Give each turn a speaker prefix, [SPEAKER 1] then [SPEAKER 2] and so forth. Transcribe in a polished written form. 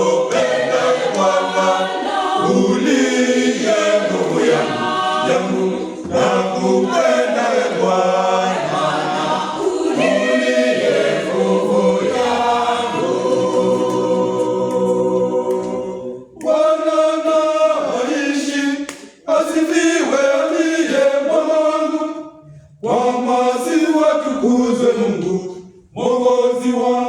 [SPEAKER 1] Nakupendaye Bwana, uliye nguvu yangu. Nakupendaye Bwana, uliye nguvu yangu. Bwana anaishi, asifiwe aliye Bwana wangu. Kwa maziwa tukuzwe Mungu, Mwokozi wangu.